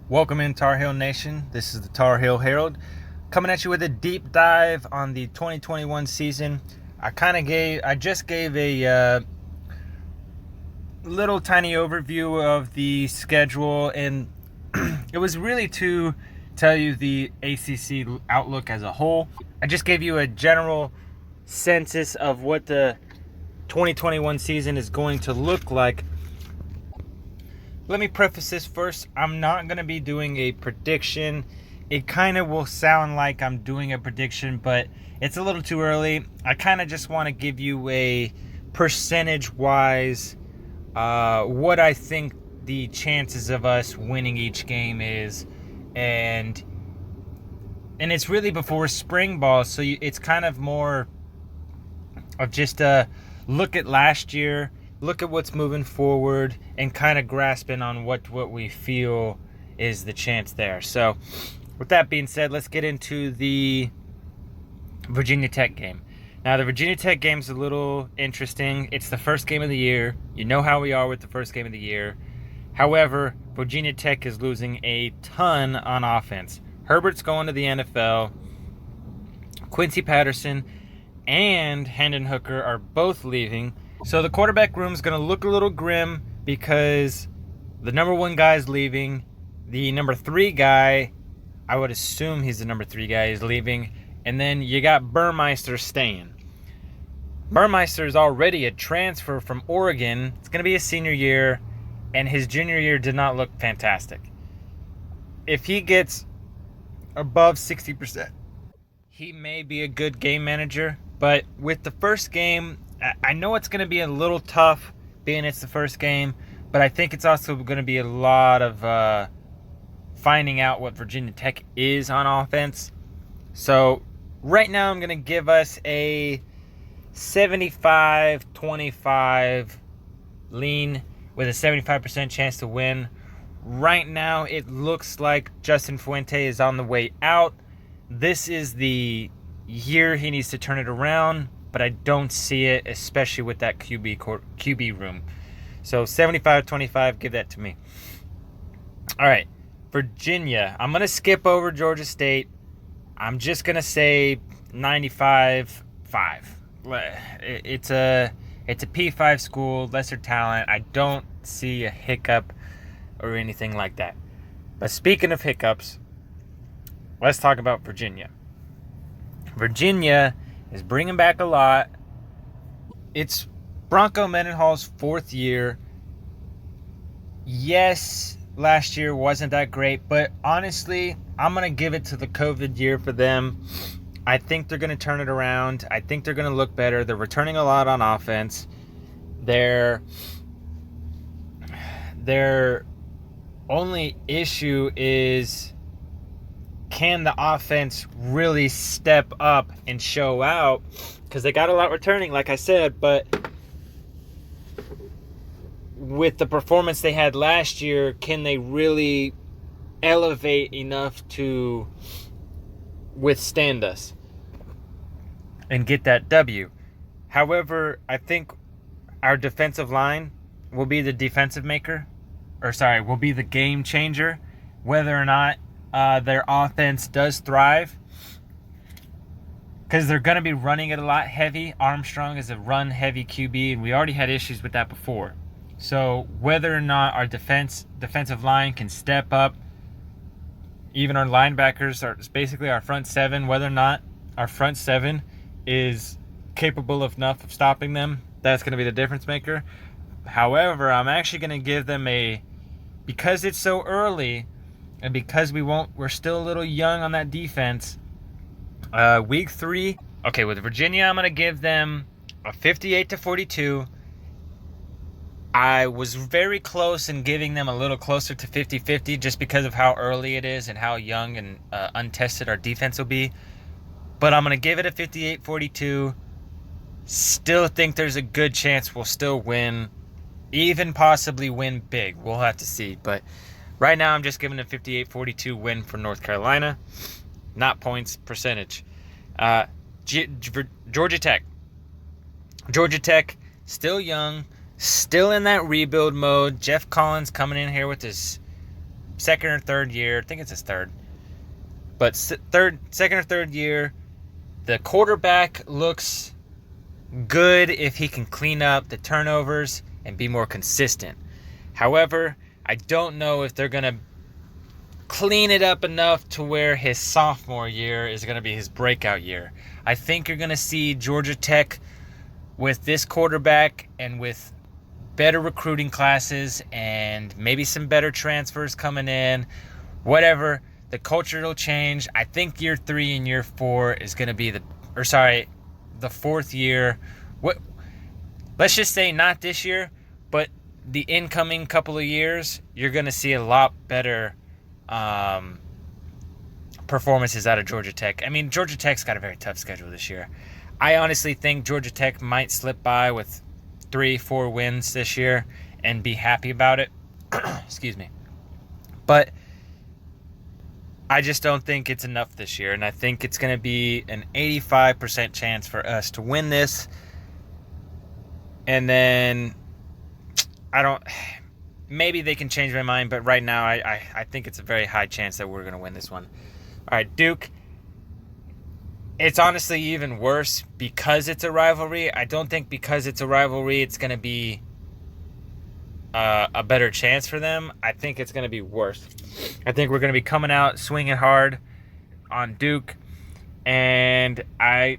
Welcome in Tarheel Nation. This is the Tarheel Herald coming at you with a deep dive on the 2021 season. I just gave a little tiny overview of the schedule, and it was really to tell you the ACC outlook as a whole. I just gave you a general census of what the 2021 season is going to look like. Let me preface this first. I'm not going to be doing a prediction. It kind of will sound like I'm doing a prediction, but it's a little too early. I kind of just want to give you a percentage-wise what I think the chances of us winning each game is. And it's really before spring ball, so it's kind of more of just a look at last year, look at what's moving forward, and kind of grasping on what we feel is the chance there. So with that being said, let's get into the Virginia Tech game. Now, the Virginia Tech game is a little interesting. It's the first game of the year. You know how we are with the first game of the year. However, Virginia Tech is losing a ton on offense. Herbert's going to the NFL. Quincy Patterson and Hendon Hooker are both leaving. So the quarterback room is going to look a little grim because the number one guy is leaving. The number 3 guy, I would assume he's the number 3 guy, is leaving. And then you got Burmeister staying. Burmeister is already a transfer from Oregon. It's going to be his senior year, and his junior year did not look fantastic. If he gets above 60%, he may be a good game manager. But with the first game, I know it's going to be a little tough being it's the first game, but I think it's also going to be a lot of finding out what Virginia Tech is on offense. So right now I'm going to give us a 75-25 lean with a 75% chance to win. Right now it looks like Justin Fuente is on the way out. This is the year he needs to turn it around, but I don't see it, especially with that QB room. So 75-25, give that to me. All right, Virginia. I'm going to skip over Georgia State. I'm just going to say 95-5. It's a P5 school, lesser talent. I don't see a hiccup or anything like that. But speaking of hiccups, let's talk about Virginia. Virginia is bringing back a lot. It's Bronco Mendenhall's 4th year. Yes, last year wasn't that great, but honestly, I'm going to give it to the COVID year for them. I think they're going to turn it around. I think they're going to look better. They're returning a lot on offense. Their only issue is, can the offense really step up and show out? Because they got a lot returning, like I said, but with the performance they had last year, can they really elevate enough to withstand us and get that W? However, I think our defensive line will be the defensive maker, will be the game changer, whether or not their offense does thrive, because they're going to be running it a lot heavy. Armstrong is a run-heavy QB, and we already had issues with that before. So whether or not our defensive line can step up, even our linebackers, basically our front 7, whether or not our front 7 is capable enough of stopping them, that's going to be the difference maker. However, I'm actually going to give them because it's so early, and because we're still a little young on that defense, week 3, okay, with Virginia, I'm going to give them a 58-42. I was very close in giving them a little closer to 50-50 just because of how early it is and how young and untested our defense will be. But I'm going to give it a 58-42. Still think there's a good chance we'll still win, even possibly win big. We'll have to see, but right now, I'm just giving a 58-42 win for North Carolina, not points, percentage. Georgia Tech. Georgia Tech, still young, still in that rebuild mode. Jeff Collins coming in here with his second or third year. I think it's his third. But second or third year, the quarterback looks good if he can clean up the turnovers and be more consistent. However, I don't know if they're going to clean it up enough to where his sophomore year is going to be his breakout year. I think you're going to see Georgia Tech with this quarterback and with better recruiting classes and maybe some better transfers coming in, whatever, the culture will change. I think year 3 and year 4 is going to be the fourth year. Let's just say not this year, but the incoming couple of years, you're going to see a lot better performances out of Georgia Tech. I mean, Georgia Tech's got a very tough schedule this year. I honestly think Georgia Tech might slip by with 3-4 wins this year and be happy about it. Excuse me. But I just don't think it's enough this year, and I think it's going to be an 85% chance for us to win this. And then maybe they can change my mind, but right now I think it's a very high chance that we're going to win this one. All right, Duke. It's honestly even worse because it's a rivalry. I don't think because it's a rivalry it's going to be a better chance for them. I think it's going to be worse. I think we're going to be coming out swinging hard on Duke. And I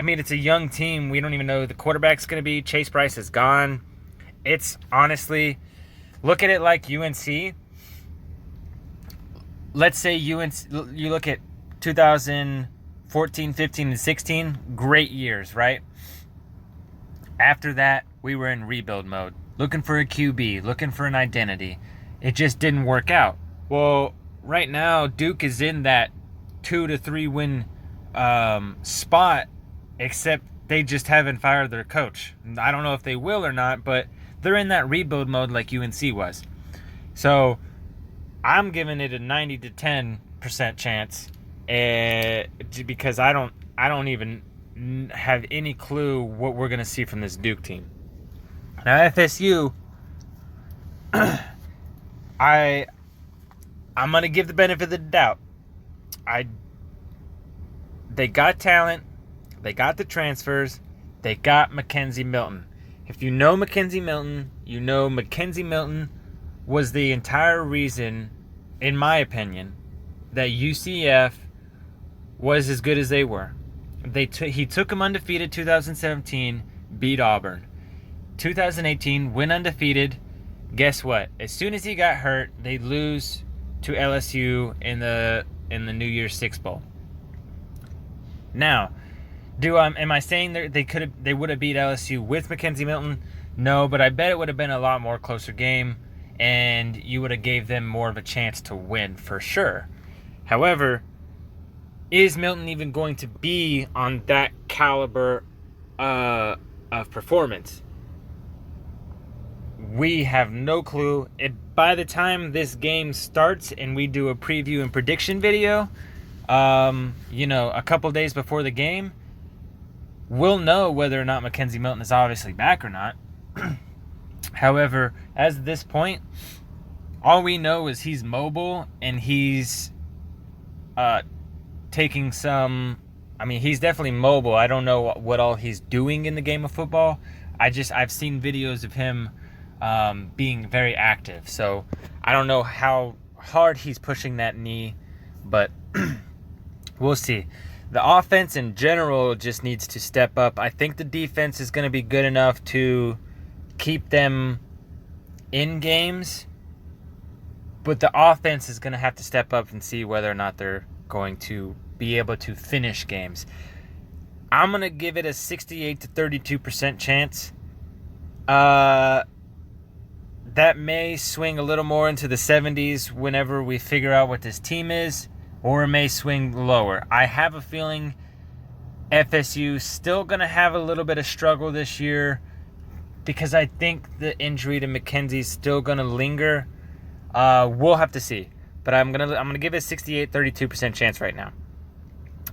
mean, it's a young team. We don't even know who the quarterback's going to be. Chase Bryce is gone. It's honestly, look at it like UNC. Let's say UNC, you look at 2014, 15, and 16, great years, right? After that, we were in rebuild mode, looking for a QB, looking for an identity. It just didn't work out. Well, right now, Duke is in that 2 to 3 win spot, except they just haven't fired their coach. I don't know if they will or not, but they're in that rebuild mode like UNC was. So I'm giving it a 90 to 10% chance, because I don't even have any clue what we're gonna see from this Duke team. Now FSU, I'm gonna give the benefit of the doubt. They got talent, they got the transfers, they got Mackenzie Milton. If you know Mackenzie Milton, you know Mackenzie Milton was the entire reason, in my opinion, that UCF was as good as they were. He took them undefeated 2017, beat Auburn. 2018, went undefeated. Guess what? As soon as he got hurt, they lose to LSU in the New Year's Six Bowl. Now, am I saying they would have beat LSU with Mackenzie Milton? No, but I bet it would have been a lot more closer game, and you would have gave them more of a chance to win for sure. However, is Milton even going to be on that caliber of performance? We have no clue. By the time this game starts and we do a preview and prediction video, a couple days before the game, we'll know whether or not Mackenzie Milton is obviously back or not. However, as of this point, all we know is he's mobile and he's taking some. I mean, he's definitely mobile. I don't know what all he's doing in the game of football. I've seen videos of him being very active. So I don't know how hard he's pushing that knee, but we'll see. The offense in general just needs to step up. I think the defense is going to be good enough to keep them in games, but the offense is going to have to step up and see whether or not they're going to be able to finish games. I'm going to give it a 68 to 32% chance. That may swing a little more into the 70s whenever we figure out what this team is, or it may swing lower. I have a feeling FSU still going to have a little bit of struggle this year because I think the injury to Mackenzie's still going to linger. We'll have to see. But I'm gonna give it a 68, 32% chance right now.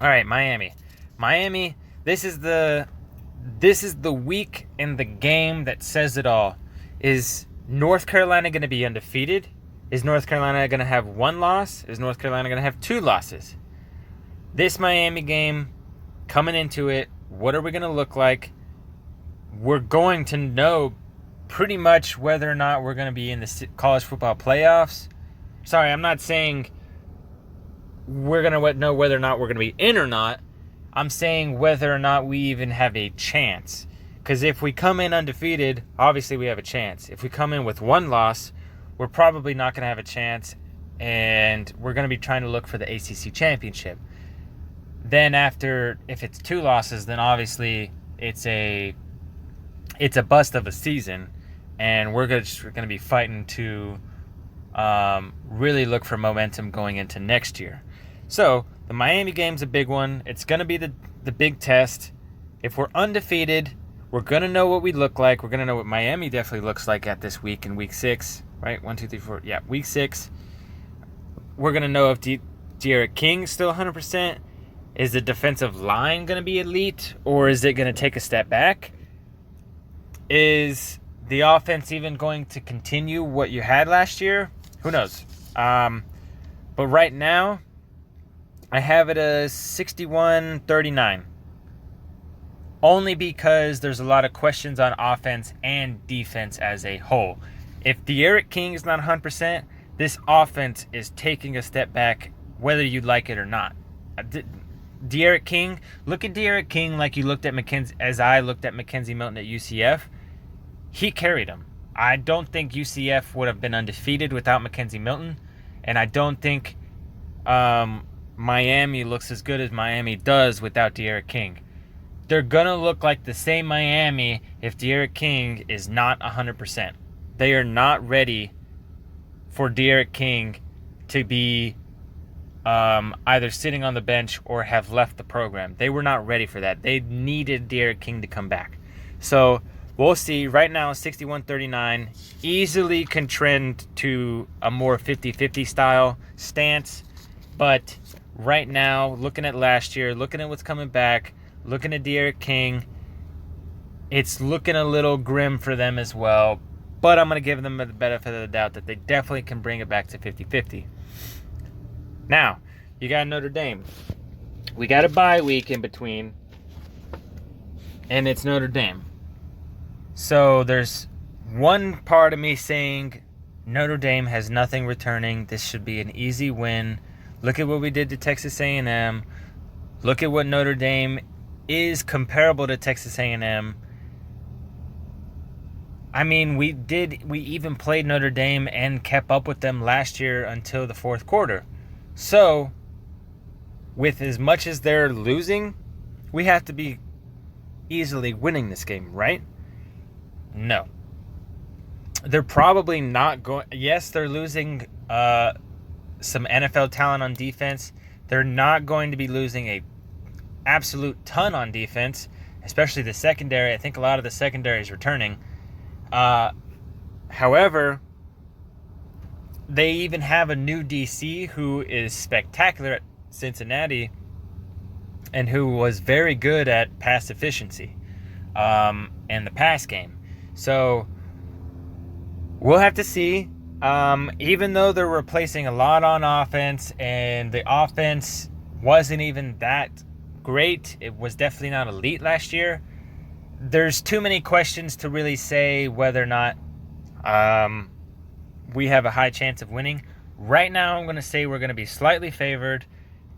All right, Miami. This is the week and the game that says it all. Is North Carolina going to be undefeated? Is North Carolina going to have one loss? Is North Carolina going to have two losses? This Miami game, coming into it, what are we going to look like? We're going to know pretty much whether or not we're going to be in the college football playoffs. Sorry, I'm not saying we're going to know whether or not we're going to be in or not. I'm saying whether or not we even have a chance. Because if we come in undefeated, obviously we have a chance. If we come in with one loss, we're probably not going to have a chance, and we're going to be trying to look for the ACC championship. Then after, if it's two losses, then obviously it's a bust of a season, and we're going to be fighting to really look for momentum going into next year. So the Miami game's a big one. It's going to be the big test. If we're undefeated, we're going to know what we look like. We're going to know what Miami definitely looks like at this week in week 6, right? 1, 2, 3, 4. Yeah, week 6. We're going to know if De'Aaron King's still 100%. Is the defensive line going to be elite, or is it going to take a step back? Is the offense even going to continue what you had last year? Who knows? But right now, I have it as 61-39. Only because there's a lot of questions on offense and defense as a whole. If De'Aaron King is not 100%, this offense is taking a step back, whether you like it or not. De'Aaron King, look at De'Aaron King like you looked at as I looked at Mackenzie Milton at UCF. He carried him. I don't think UCF would have been undefeated without Mackenzie Milton, and I don't think Miami looks as good as Miami does without De'Aaron King. They're going to look like the same Miami if De'Aaron King is not 100%. They are not ready for De'Aaron King to be either sitting on the bench or have left the program. They were not ready for that. They needed De'Aaron King to come back. So we'll see. Right now, 61-39 easily can trend to a more 50-50 style stance. But right now, looking at last year, looking at what's coming back, looking at De'Aaron King, it's looking a little grim for them as well. But I'm going to give them the benefit of the doubt that they definitely can bring it back to 50-50. Now, you got Notre Dame. We got a bye week in between, and it's Notre Dame. So there's one part of me saying Notre Dame has nothing returning. This should be an easy win. Look at what we did to Texas A&M. Look at what Notre Dame is comparable to Texas A&M. I mean, we even played Notre Dame and kept up with them last year until the fourth quarter. So, with as much as they're losing, we have to be easily winning this game, right? No. They're probably not going... Yes, they're losing some NFL talent on defense. They're not going to be losing a absolute ton on defense, especially the secondary. I think a lot of the secondary is returning. However, they even have a new DC who is spectacular at Cincinnati and who was very good at pass efficiency and the pass game. So we'll have to see. Even though they're replacing a lot on offense and the offense wasn't even that great, it was definitely not elite last year, there's too many questions to really say whether or not we have a high chance of winning. Right now, I'm going to say we're going to be slightly favored,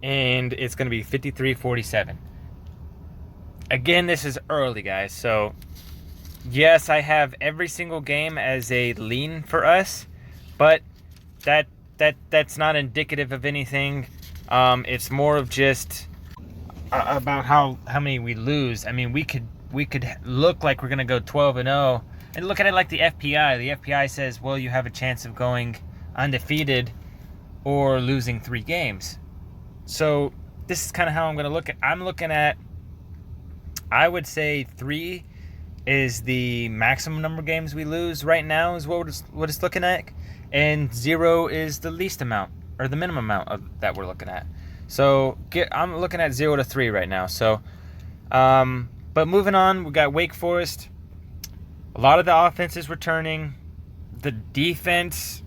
and it's going to be 53-47. Again, this is early, guys. So, yes, I have every single game as a lean for us, but that's not indicative of anything. It's more of just about how many we lose. I mean, we could look like we're going to go 12-0 and look at it like the FPI. The FPI says, well, you have a chance of going undefeated or losing 3 games. So this is kind of how I'm going to look at. I'm looking at, I would say 3 is the maximum number of games we lose right now is what it's looking at, and 0 is the least amount or the minimum amount that we're looking at. So I'm looking at 0 to 3 right now. So, but moving on, we got Wake Forest. A lot of the offense is returning. The defense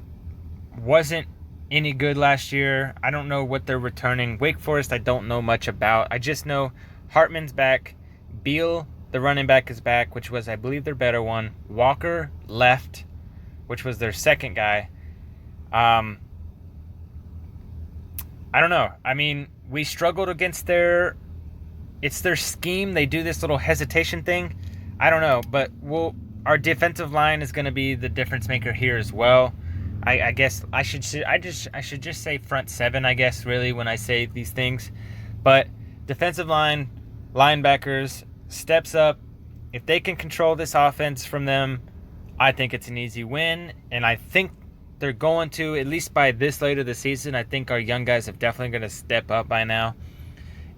wasn't any good last year. I don't know what they're returning. Wake Forest, I don't know much about. I just know Hartman's back. Beal, the running back, is back, which was, I believe, their better one. Walker left, which was their second guy. I don't know. I mean, we struggled against it's their scheme. They do this little hesitation thing. I don't know, but our defensive line is going to be the difference maker here as well. I guess I should just say front seven, I guess, really, when I say these things. But defensive line, linebackers, steps up. If they can control this offense from them, I think it's an easy win. And I think they're going to, at least by this late of the season, I think our young guys have definitely going to step up by now.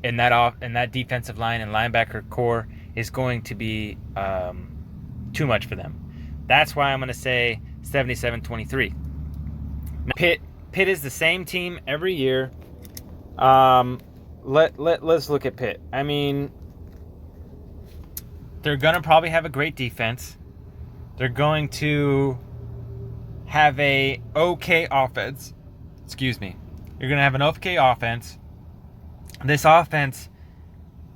And that defensive line and linebacker core is going to be too much for them. That's why I'm going to say 77-23. Now, Pitt is the same team every year. Let's look at Pitt. I mean, they're going to probably have a great defense. They're going to have a okay offense. Excuse me. You're going to have an okay offense. This offense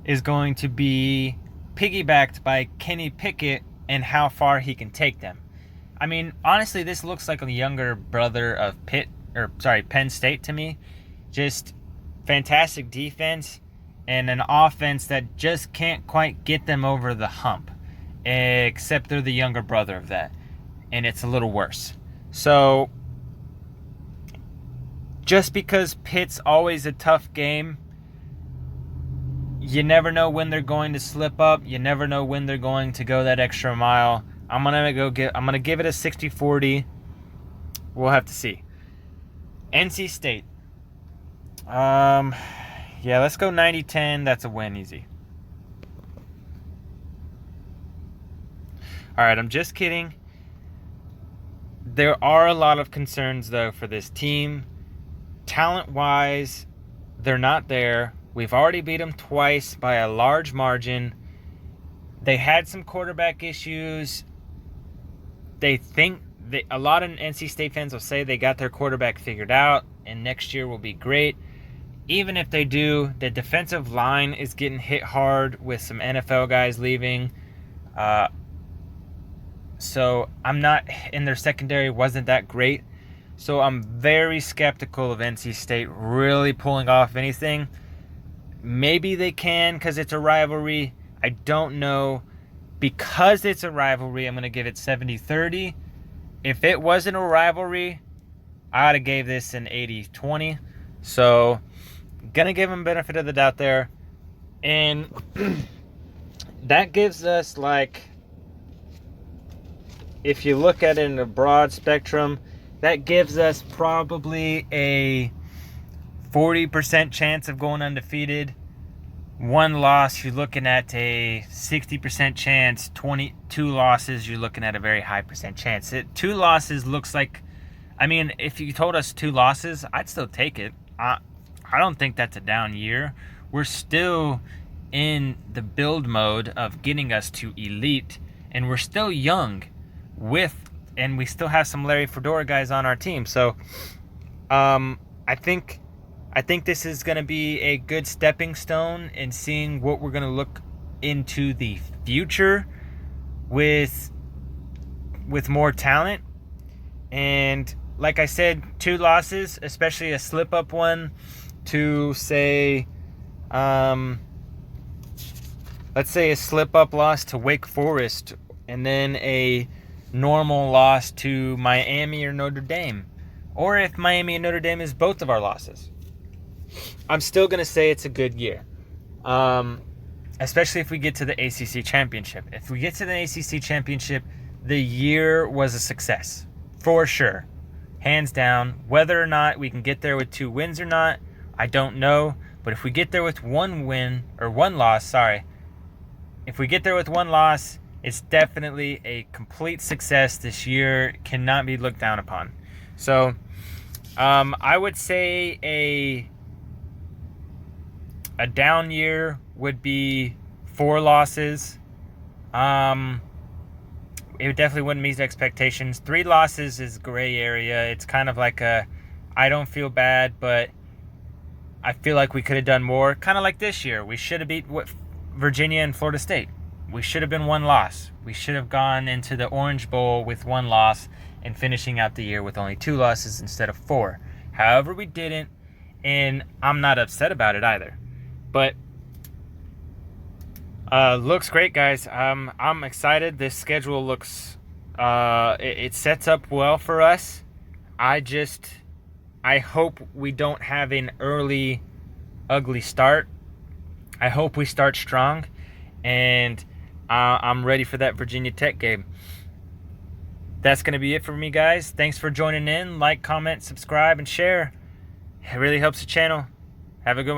is going to be piggybacked by Kenny Pickett and how far he can take them. I mean, honestly, this looks like a younger brother of Penn State to me. Just fantastic defense and an offense that just can't quite get them over the hump, except they're the younger brother of that, and it's a little worse. So, just because Pitt's always a tough game, you never know when they're going to slip up. You never know when they're going to go that extra mile. I'm gonna give it a 60-40. We'll have to see. NC State. Yeah, let's go 90-10. That's a win, easy. All right, I'm just kidding. There are a lot of concerns, though, for this team. Talent-wise, they're not there. We've already beat them twice by a large margin. They had some quarterback issues. A lot of NC State fans will say they got their quarterback figured out and next year will be great. Even if they do, the defensive line is getting hit hard with some NFL guys leaving. So I'm not, in their secondary wasn't that great. So I'm very skeptical of NC State really pulling off anything. Maybe they can because it's a rivalry. I don't know. Because it's a rivalry, I'm going to give it 70-30. If it wasn't a rivalry, I would have gave this an 80-20. So, going to give them benefit of the doubt there. And that gives us, like, if you look at it in a broad spectrum, that gives us probably a 40% chance of going undefeated. One loss, you're looking at a 60% chance. 22 losses, you're looking at a very high percent chance. 2 losses looks like, I mean, if you told us 2 losses, I'd still take it. I don't think that's a down year. We're still in the build mode of getting us to elite, and we're still young and we still have some Larry Fedora guys on our team. So, I think this is going to be a good stepping stone in seeing what we're going to look into the future with more talent. And like I said, 2 losses, especially a slip-up one to, say, let's say a slip-up loss to Wake Forest and then a normal loss to Miami or Notre Dame. Or if Miami and Notre Dame is both of our losses. I'm still going to say it's a good year, especially if we get to the ACC Championship. If we get to the ACC Championship, the year was a success, for sure, hands down. Whether or not we can get there with 2 wins or not, I don't know. But if we get there with 1 loss, if we get there with 1 loss, it's definitely a complete success this year. Cannot be looked down upon. So, I would say a down year would be 4 losses. it definitely wouldn't meet expectations. 3 losses is gray area. It's kind of like I don't feel bad, but I feel like we could have done more. Kind of like this year. We should have beat Virginia and Florida State. We should have been 1 loss. We should have gone into the Orange Bowl with 1 loss and finishing out the year with only 2 losses instead of 4. However, we didn't, and I'm not upset about it either. But looks great, guys. I'm excited. This schedule looks it sets up well for us. I hope we don't have an early ugly start. I hope we start strong, and I'm ready for that Virginia Tech game. That's going to be it for me, guys. Thanks for joining in. Like, comment, subscribe, and share. It really helps the channel. Have a good one.